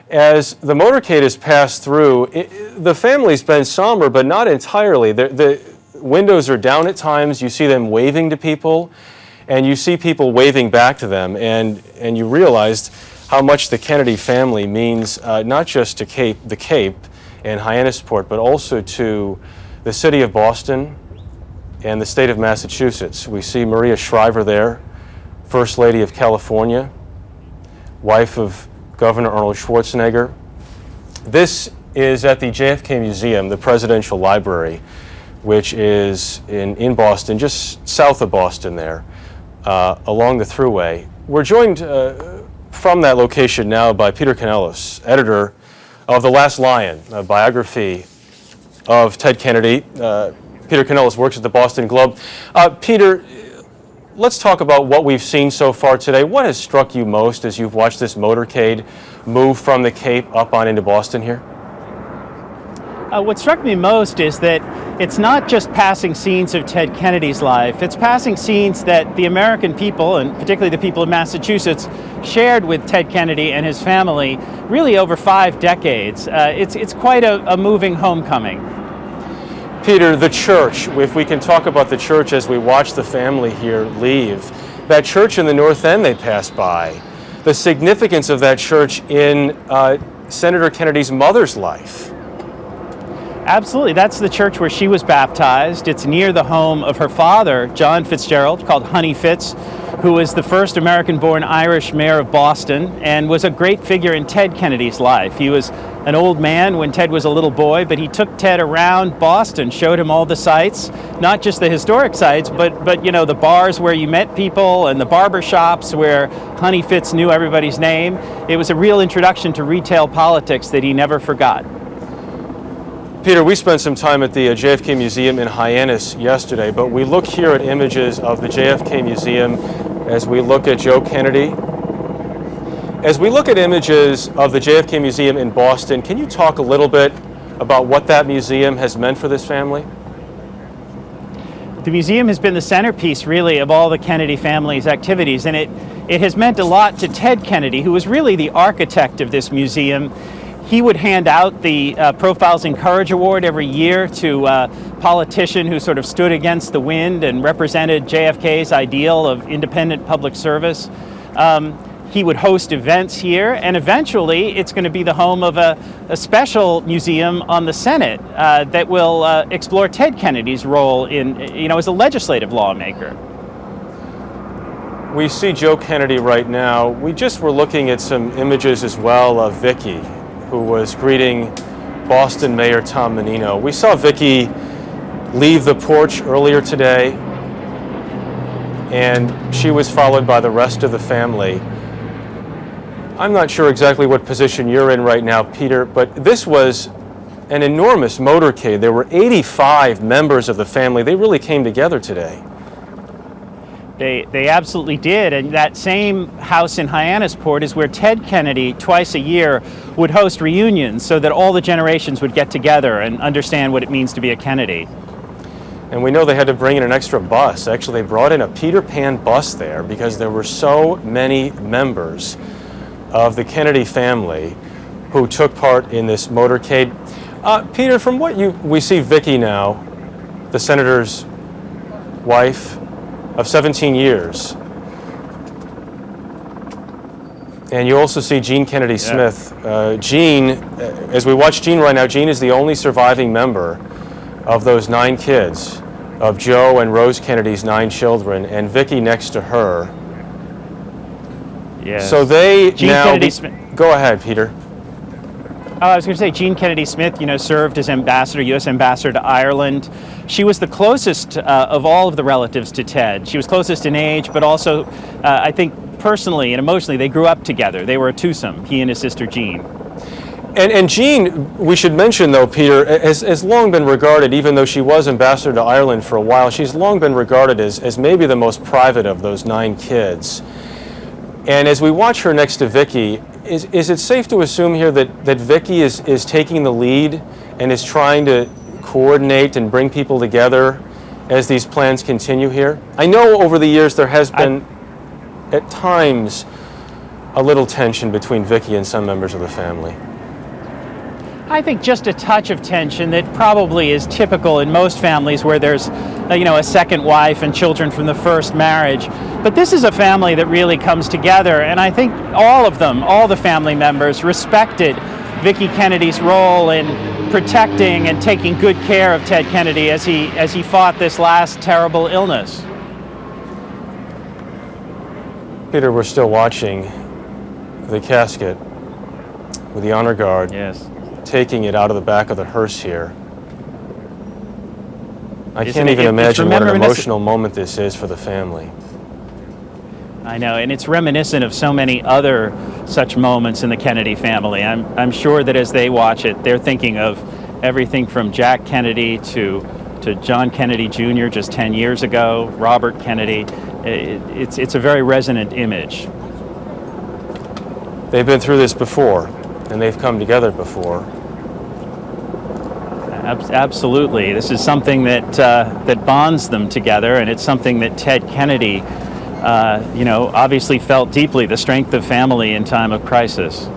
As the motorcade has passed through, the family's been somber, but not entirely. The windows are down at times. You see them waving to people, and you see people waving back to them, and you realized how much the Kennedy family means not just to the Cape and Hyannisport, but also to the city of Boston and the state of Massachusetts. We see Maria Shriver there, First Lady of California, wife of Governor Arnold Schwarzenegger. This is at the JFK Museum, the Presidential Library, which is in Boston, just south of Boston there, along the Thruway. We're joined from that location now by Peter Canellis, editor of The Last Lion, a biography of Ted Kennedy. Peter Canellis works at the Boston Globe. Peter, let's talk about what we've seen so far today. What has struck you most as you've watched this motorcade move from the Cape up on into Boston here? What struck me most is that it's not just passing scenes of Ted Kennedy's life, it's passing scenes that the American people, and particularly the people of Massachusetts, shared with Ted Kennedy and his family really over 5 decades. It's quite a moving homecoming. Peter, the church, if we can talk about the church as we watch the family here leave, that church in the North End they passed by, the significance of that church in Senator Kennedy's mother's life. Absolutely. That's the church where she was baptized. It's near the home of her father, John Fitzgerald, called Honey Fitz, who was the first American-born Irish mayor of Boston and was a great figure in Ted Kennedy's life. He was an old man when Ted was a little boy, but he took Ted around Boston, showed him all the sights, not just the historic sites, but you know, the bars where you met people and the barber shops where Honey Fitz knew everybody's name. It was a real introduction to retail politics that he never forgot. Peter, we spent some time at the JFK Museum in Hyannis yesterday, but we look here at images of the JFK Museum as we look at Joe Kennedy. As we look at images of the JFK Museum in Boston, can you talk a little bit about what that museum has meant for this family? The museum has been the centerpiece, really, of all the Kennedy family's activities, and it has meant a lot to Ted Kennedy, who was really the architect of this museum. He would hand out the Profiles in Courage Award every year to a politician who sort of stood against the wind and represented JFK's ideal of independent public service. He would host events here, and eventually it's going to be the home of a special museum on the Senate that will explore Ted Kennedy's role in, as a legislative lawmaker. We see Joe Kennedy right now. We just were looking at some images as well of Vicki, who was greeting Boston Mayor Tom Menino. We saw Vicki leave the porch earlier today, and she was followed by the rest of the family. I'm not sure exactly what position you're in right now, Peter, but this was an enormous motorcade. There were 85 members of the family. They really came together today. They absolutely did, and that same house in Hyannisport is where Ted Kennedy, twice a year, would host reunions so that all the generations would get together and understand what it means to be a Kennedy. And we know they had to bring in an extra bus. Actually, they brought in a Peter Pan bus there because there were so many members of the Kennedy family who took part in this motorcade. Peter, from what we see Vicki now, the senator's wife of 17 years. And you also see Jean Kennedy Smith. Jean, as we watch Jean right now, Jean is the only surviving member of those 9 kids, of Joe and Rose Kennedy's 9 children, and Vicki next to her. Yes. So they Jean now... Kennedy Smith. Go ahead, Peter. I was going to say, Jean Kennedy Smith, served as ambassador, U.S. ambassador to Ireland. She was the closest of all of the relatives to Ted. She was closest in age, but also, I think, personally and emotionally, they grew up together. They were a twosome, he and his sister Jean. And Jean, we should mention, though, Peter, has long been regarded, even though she was ambassador to Ireland for a while, she's long been regarded as maybe the most private of those 9 kids. And as we watch her next to Vicki, is it safe to assume here that Vicki is taking the lead and is trying to coordinate and bring people together as these plans continue here? I know over the years there has been, at times, a little tension between Vicki and some members of the family? I think just a touch of tension that probably is typical in most families where there's, a second wife and children from the first marriage. But this is a family that really comes together, and I think all the family members respected Vicki Kennedy's role in protecting and taking good care of Ted Kennedy as he fought this last terrible illness. Peter, we're still watching the casket with the honor guard. Yes. Taking it out of the back of the hearse here. I Isn't can't it- even it's imagine what an reminiscent- emotional moment this is for the family. I know, and it's reminiscent of so many other such moments in the Kennedy family. I'm sure that as they watch it, they're thinking of everything from Jack Kennedy to John Kennedy Jr. just 10 years ago, Robert Kennedy. It's a very resonant image. They've been through this before, and they've come together before. Absolutely. This is something that bonds them together, and it's something that Ted Kennedy, obviously felt deeply, the strength of family in time of crisis.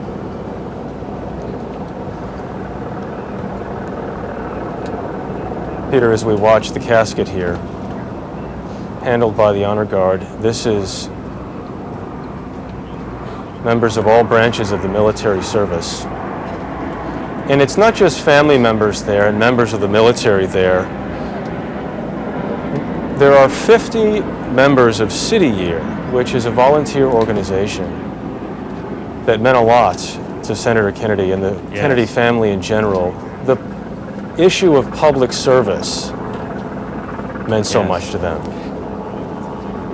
Peter, as we watch the casket here, handled by the honor guard, this is members of all branches of the military service. And it's not just family members there and members of the military there. There are 50 members of City Year, which is a volunteer organization that meant a lot to Senator Kennedy and the Yes. Kennedy family in general. The issue of public service meant so Yes. much to them.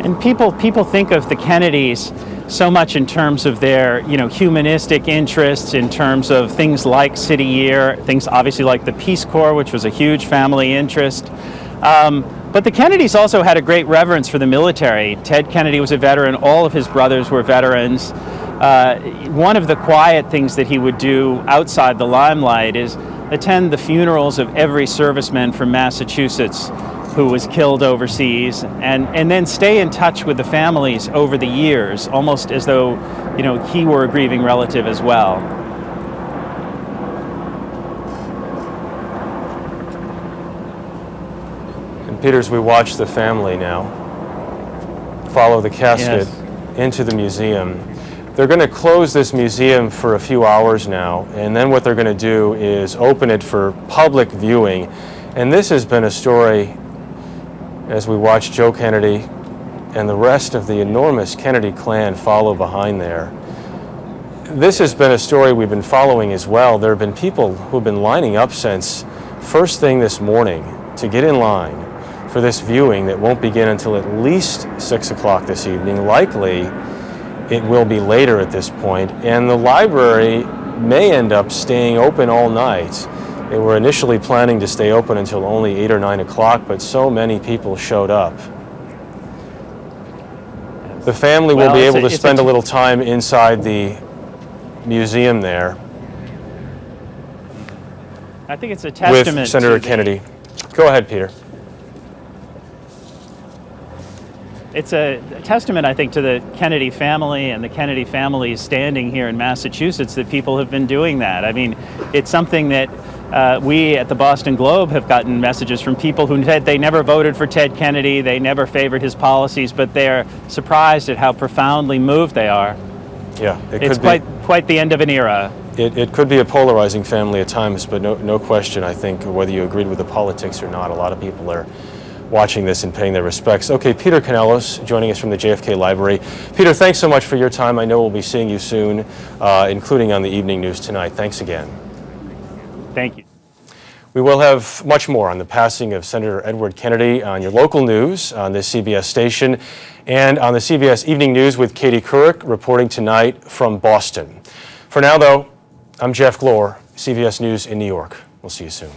And people think of the Kennedys so much in terms of their, humanistic interests, in terms of things like City Year, things obviously like the Peace Corps, which was a huge family interest. But the Kennedys also had a great reverence for the military. Ted Kennedy was a veteran. All of his brothers were veterans. One of the quiet things that he would do outside the limelight is attend the funerals of every serviceman from Massachusetts who was killed overseas, and then stay in touch with the families over the years, almost as though, he were a grieving relative as well. And Peters, we watch the family now follow the casket into the museum. They're going to close this museum for a few hours now, and then what they're going to do is open it for public viewing. And this has been a story as we watch Joe Kennedy and the rest of the enormous Kennedy clan follow behind there. This has been a story we've been following as well. There have been people who've been lining up since first thing this morning to get in line for this viewing that won't begin until at least 6 o'clock this evening. Likely, it will be later at this point, and the library may end up staying open all night. They were initially planning to stay open until only 8 or 9 o'clock, but so many people showed up. The family will be able to spend a little time inside the museum there I think it's a testament with Senator to Kennedy. Go ahead, Peter. It's a testament, I think, to the Kennedy family and the Kennedy family's standing here in Massachusetts that people have been doing that. I mean, it's something that we at the Boston Globe have gotten messages from people who said they never voted for Ted Kennedy, they never favored his policies, but they're surprised at how profoundly moved they are. Yeah, It's quite the end of an era. It could be a polarizing family at times, but no question, I think, whether you agreed with the politics or not, a lot of people are watching this and paying their respects. Okay, Peter Canellos joining us from the JFK Library. Peter, thanks so much for your time. I know we'll be seeing you soon, including on the evening news tonight. Thanks again. Thank you. We will have much more on the passing of Senator Edward Kennedy on your local news on this CBS station and on the CBS Evening News with Katie Couric reporting tonight from Boston. For now, though, I'm Jeff Glor, CBS News in New York. We'll see you soon.